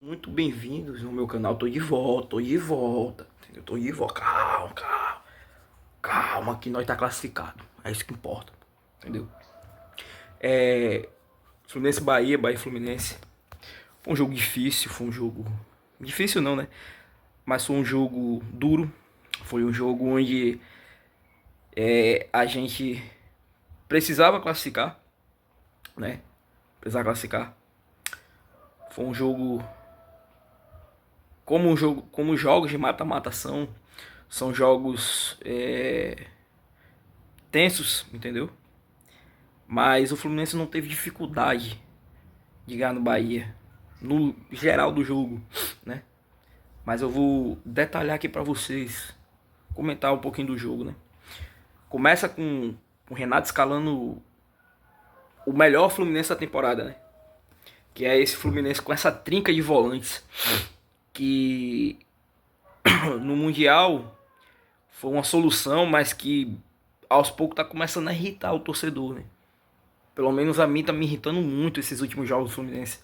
Muito bem-vindos no meu canal. Tô de volta, tô de volta. Entendeu? Tô de volta. Calma, calma. Calma que nós tá classificado. É isso que importa. Entendeu? Fluminense Bahia, Bahia e Fluminense. Foi um jogo difícil, foi um jogo. Difícil não, né? Mas foi um jogo duro. Foi um jogo onde a gente precisava classificar, né? Precisava classificar. Foi um jogo. Como os jogos de mata-mata são jogos tensos, entendeu? Mas o Fluminense não teve dificuldade de ganhar no Bahia, no geral do jogo, né? Mas eu vou detalhar aqui pra vocês, comentar um pouquinho do jogo, né? Começa com o Renato escalando o melhor Fluminense da temporada, né? Que é esse Fluminense com essa trinca de volantes que no Mundial foi uma solução, mas que aos poucos tá começando a irritar o torcedor, né? Pelo menos a mim tá me irritando muito esses últimos jogos do Fluminense.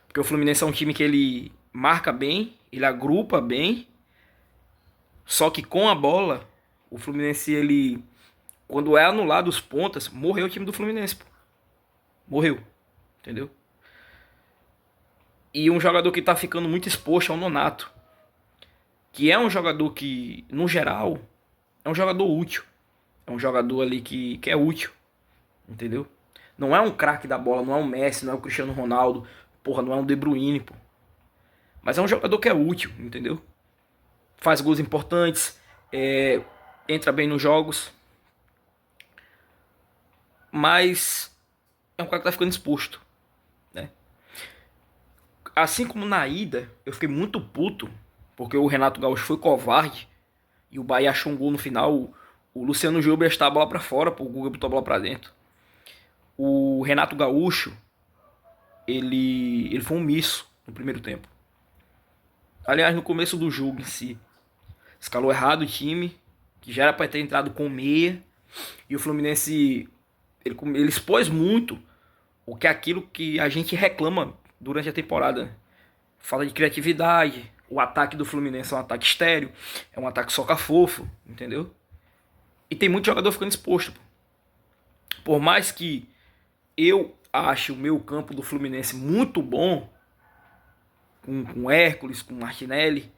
Porque o Fluminense é um time que ele marca bem, ele agrupa bem, só que com a bola, o Fluminense, ele, quando é anulado os pontas, morreu o time do Fluminense, pô. Morreu, entendeu? E um jogador que tá ficando muito exposto é o Nonato, que é um jogador que, no geral, é um jogador útil. É um jogador ali que é útil, entendeu? Não é um craque da bola, não é um Messi, não é o Cristiano Ronaldo, porra, não é um De Bruyne, pô. Mas é um jogador que é útil, entendeu? Faz gols importantes, entra bem nos jogos, mas é um cara que tá ficando exposto, né? Assim como na ida, eu fiquei muito puto, porque o Renato Gaúcho foi covarde e o Bahia achou um gol no final. O Luciano Gilber está a bola pra fora, pô, o Guga botou a bola pra dentro. O Renato Gaúcho, ele foi omisso no primeiro tempo. Aliás, no começo do jogo em si, escalou errado o time, que já era para ter entrado com meia, e o Fluminense ele expôs muito o que é aquilo que a gente reclama durante a temporada. Falta de criatividade, o ataque do Fluminense é um ataque estéreo, é um ataque soca-fofo, entendeu? E tem muito jogador ficando exposto. Por mais que eu ache o meio campo do Fluminense muito bom, com Hércules, com Martinelli,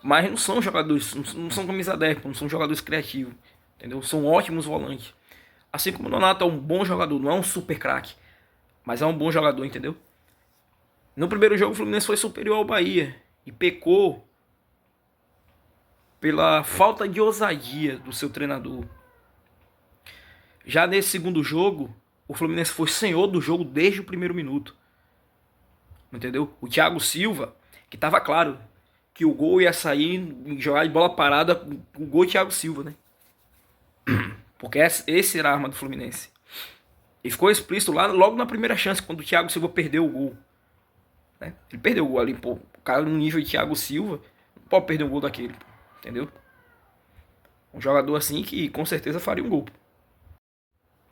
mas não são jogadores, não são camisa 10, não são jogadores criativos, entendeu? São ótimos volantes. Assim como o Nonato é um bom jogador, não é um super craque, mas é um bom jogador, entendeu? No primeiro jogo o Fluminense foi superior ao Bahia e pecou pela falta de ousadia do seu treinador. Já nesse segundo jogo, o Fluminense foi senhor do jogo desde o primeiro minuto. Entendeu? O Thiago Silva, que tava claro que o gol ia sair em jogar de bola parada com o gol de Thiago Silva, né? Porque esse era a arma do Fluminense. E ficou explícito lá logo na primeira chance, quando o Thiago Silva perdeu o gol. Né? Ele perdeu o gol ali, pô. O cara no nível de Thiago Silva não pode perder um gol daquele, pô. Entendeu? Um jogador assim que com certeza faria um gol. Pô.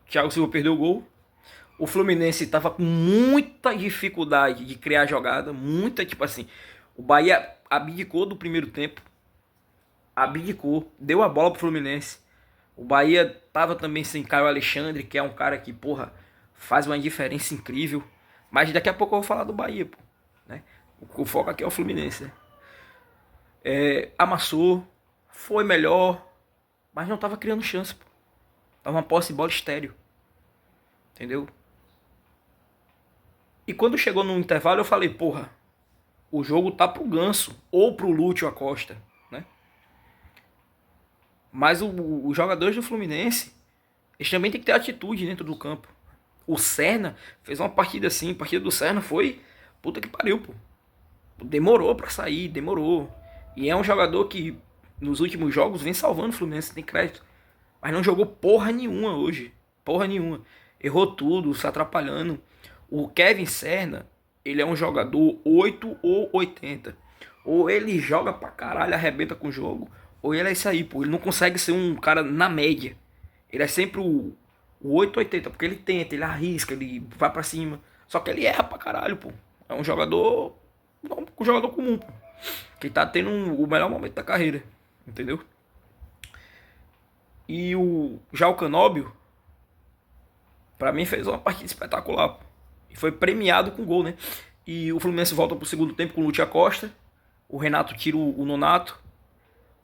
Thiago Silva perdeu o gol. O Fluminense estava com muita dificuldade de criar jogada. Muita, tipo assim. O Bahia abdicou do primeiro tempo. Abdicou. Deu a bola pro Fluminense. O Bahia tava também sem Caio Alexandre, que é um cara que, porra, faz uma diferença incrível. Mas daqui a pouco eu vou falar do Bahia, pô. Né? O foco aqui é o Fluminense. Né? Amassou, foi melhor, mas não tava criando chance, pô. Tava uma posse de bola estéreo. Entendeu? E quando chegou no intervalo eu falei, porra, o jogo tá pro Ganso ou pro Lúcio Acosta, né? Mas os jogadores do Fluminense, eles também tem que ter atitude dentro do campo. O Serna fez uma partida assim, a partida do Serna foi puta que pariu, pô. Demorou pra sair, demorou. E é um jogador que nos últimos jogos vem salvando o Fluminense, tem crédito. Mas não jogou porra nenhuma hoje. Porra nenhuma. Errou tudo, se atrapalhando. O Kevin Serna, ele é um jogador 8 ou 80. Ou ele joga pra caralho, arrebenta com o jogo, ou ele é isso aí, pô. Ele não consegue ser um cara na média. Ele é sempre o 8 ou 80, porque ele tenta, ele arrisca, ele vai pra cima. Só que ele erra pra caralho, pô. É um jogador. Um jogador comum, pô. Que tá tendo o melhor momento da carreira. Entendeu? E já o Canóbio, pra mim, fez uma partida espetacular, pô. E foi premiado com gol, né? E o Fluminense volta pro segundo tempo com o Lúcio Acosta. O Renato tira o Nonato.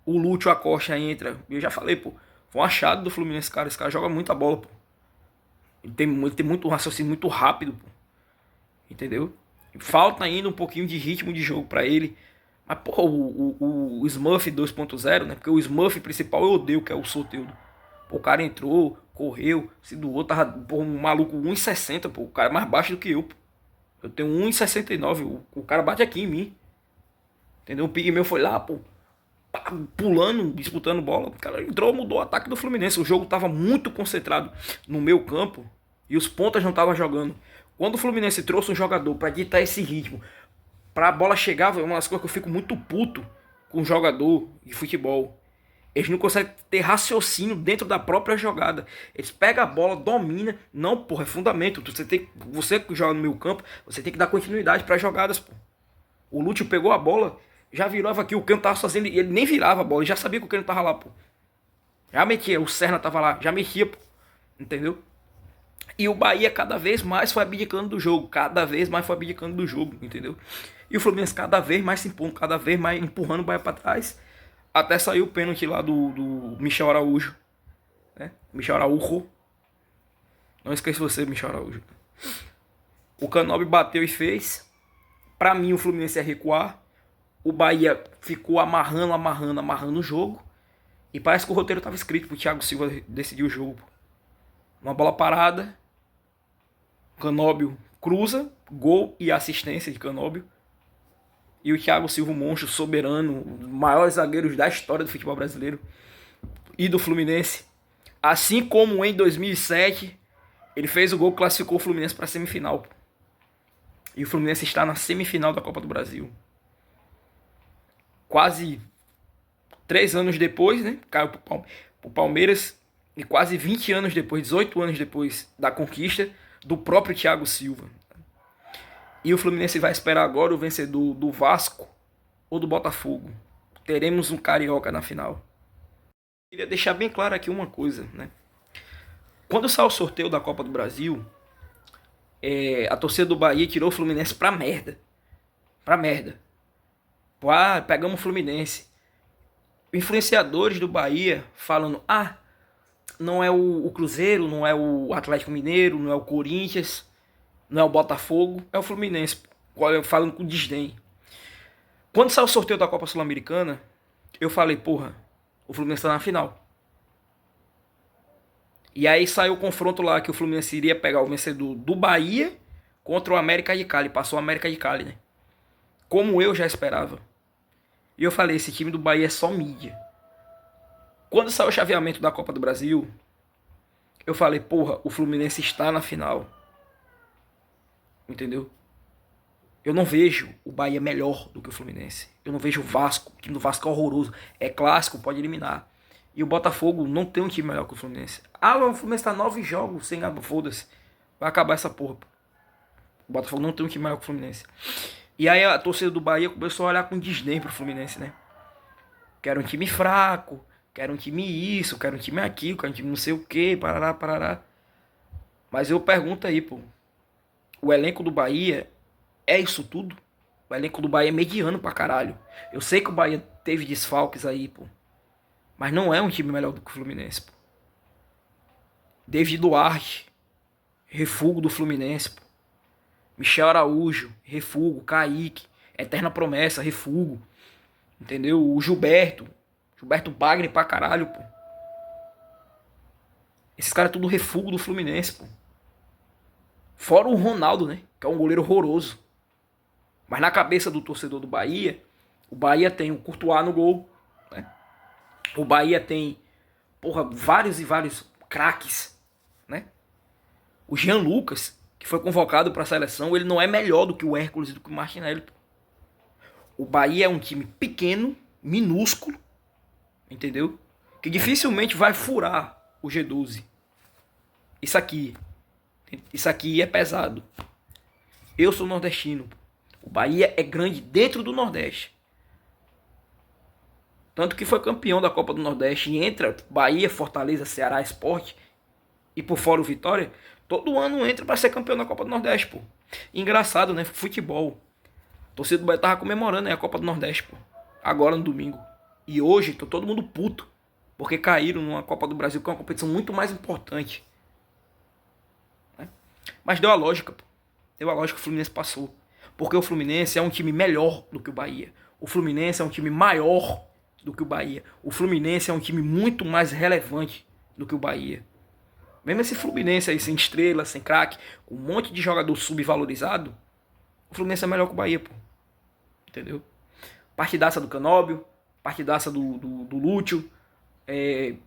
O Lúcio Acosta entra. Eu já falei, pô. Foi um achado do Fluminense, cara. Esse cara joga muita bola, pô. Ele tem muito raciocínio muito rápido, pô. Entendeu? Falta ainda um pouquinho de ritmo de jogo pra ele. Mas, porra, o Smurf 2.0, né? Porque o Smurf principal eu odeio, que é o Soteldo. Pô, o cara entrou, correu, se doou, tava, pô, um maluco 1,60, pô. O cara é mais baixo do que eu, pô. Eu tenho 1,69, o cara bate aqui em mim. Entendeu? O Pigmeu foi lá, pô, pulando, disputando bola. O cara entrou, mudou o ataque do Fluminense. O jogo tava muito concentrado no meu campo e os pontas não estavam jogando. Quando o Fluminense trouxe um jogador para ditar esse ritmo, pra bola chegar, é uma das coisas que eu fico muito puto com um jogador de futebol. Eles não conseguem ter raciocínio dentro da própria jogada. Eles pegam a bola, domina. Não, porra, é fundamento. Você que joga no meio campo, você tem que dar continuidade para jogadas, pô. O Lúcio pegou a bola, já virava aqui, o Cano tava sozinho, ele nem virava a bola, ele já sabia que o Cano tava lá, pô. Já metia, o Serna tava lá, já mexia, pô. Entendeu? E o Bahia cada vez mais foi abdicando do jogo, cada vez mais foi abdicando do jogo, entendeu? E o Fluminense cada vez mais se impondo, cada vez mais empurrando o Bahia pra trás, até sair o pênalti lá do Michel Araújo, né? Michel Araújo. Não esqueça você, Michel Araújo. O Canóbio bateu e fez. Pra mim, o Fluminense ia recuar. O Bahia ficou amarrando o jogo. E parece que o roteiro estava escrito pro Thiago Silva decidir o jogo. Uma bola parada. Canóbio cruza. Gol e assistência de Canóbio. E o Thiago Silva, monstro, soberano. Um dos maiores zagueiros da história do futebol brasileiro. E do Fluminense. Assim como em 2007, ele fez o gol que classificou o Fluminense para a semifinal. E o Fluminense está na semifinal da Copa do Brasil. Quase 3 anos depois, né? Caiu pro Palmeiras. E quase 20 anos depois, 18 anos depois da conquista do próprio Thiago Silva. E o Fluminense vai esperar agora o vencedor do Vasco ou do Botafogo. Teremos um carioca na final. Queria deixar bem claro aqui uma coisa, né? Quando saiu o sorteio da Copa do Brasil, a torcida do Bahia tirou o Fluminense pra merda. Pra merda. Pegamos o Fluminense. Influenciadores do Bahia falando: não é o Cruzeiro, não é o Atlético Mineiro, não é o Corinthians, não é o Botafogo, é o Fluminense. Falando com desdém. Quando saiu o sorteio da Copa Sul-Americana, eu falei: porra, o Fluminense tá na final. E aí saiu o confronto lá que o Fluminense iria pegar o vencedor do Bahia contra o América de Cali. Passou o América de Cali, né? Como eu já esperava. E eu falei: esse time do Bahia é só mídia. Quando saiu o chaveamento da Copa do Brasil, eu falei: porra, o Fluminense está na final. Entendeu? Eu não vejo o Bahia melhor do que o Fluminense. Eu não vejo o Vasco. O time do Vasco é horroroso. É clássico, pode eliminar. E o Botafogo não tem um time melhor que o Fluminense. O Fluminense tá 9 jogos sem ganhar, foda-se. Vai acabar essa porra. O Botafogo não tem um time melhor que o Fluminense. E aí a torcida do Bahia começou a olhar com desdém pro Fluminense, né? Quero um time fraco, quero um time isso, quero um time aquilo, quero um time não sei o que, parará, parará. Mas eu pergunto aí, pô. O elenco do Bahia é isso tudo? O elenco do Bahia é mediano pra caralho. Eu sei que o Bahia teve desfalques aí, pô. Mas não é um time melhor do que o Fluminense, pô. David Duarte, refúgio do Fluminense, pô. Michel Araújo, refúgio. Kaique, eterna promessa, refúgio. Entendeu? O Gilberto Bagre pra caralho, pô. Esses caras é tudo refúgio do Fluminense, pô. Fora o Ronaldo, né? Que é um goleiro horroroso. Mas na cabeça do torcedor do Bahia, o Bahia tem o Courtois no gol, né? O Bahia tem, porra, vários e vários craques, né? O Jean Lucas, que foi convocado para a seleção, ele não é melhor do que o Hércules e do que o Martinelli. O Bahia é um time pequeno, minúsculo, entendeu? Que dificilmente vai furar o G12. Isso aqui é pesado. Eu sou nordestino. O Bahia é grande dentro do Nordeste. Tanto que foi campeão da Copa do Nordeste e entra Bahia, Fortaleza, Ceará, Sport e por fora o Vitória. Todo ano entra para ser campeão da Copa do Nordeste, pô. Engraçado, né? Futebol. A torcida do Bahia tava comemorando, né, a Copa do Nordeste, pô. Agora no domingo. E hoje tá todo mundo puto. Porque caíram numa Copa do Brasil, que é uma competição muito mais importante. Né? Mas deu a lógica, pô. Deu a lógica que o Fluminense passou. Porque o Fluminense é um time melhor do que o Bahia. O Fluminense é um time maior do que o Bahia. O Fluminense é um time muito mais relevante do que o Bahia. Mesmo esse Fluminense aí sem estrela, sem craque, com um monte de jogador subvalorizado, o Fluminense é melhor que o Bahia, pô. Entendeu? Partidaça do Canóbio, partidaça do Lúcio,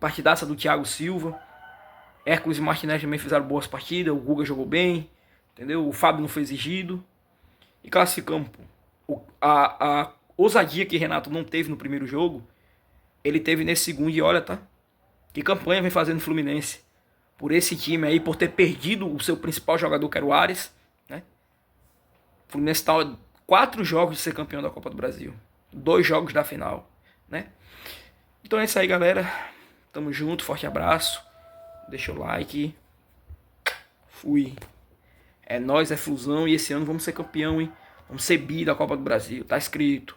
partidaça do Thiago Silva. Hércules e Martinez também fizeram boas partidas, o Guga jogou bem, entendeu? O Fábio não foi exigido. E classificamos, pô. A ousadia que Renato não teve no primeiro jogo, ele teve nesse segundo e olha, tá? Que campanha vem fazendo o Fluminense. Por esse time aí, por ter perdido o seu principal jogador, que era o Ares, né? O Fluminense está 4 jogos de ser campeão da Copa do Brasil. 2 jogos da final, né? Então é isso aí, galera. Tamo junto, forte abraço. Deixa o like. Fui. É nóis, é Flusão. E esse ano vamos ser campeão, hein? Vamos ser bi da Copa do Brasil. Tá escrito.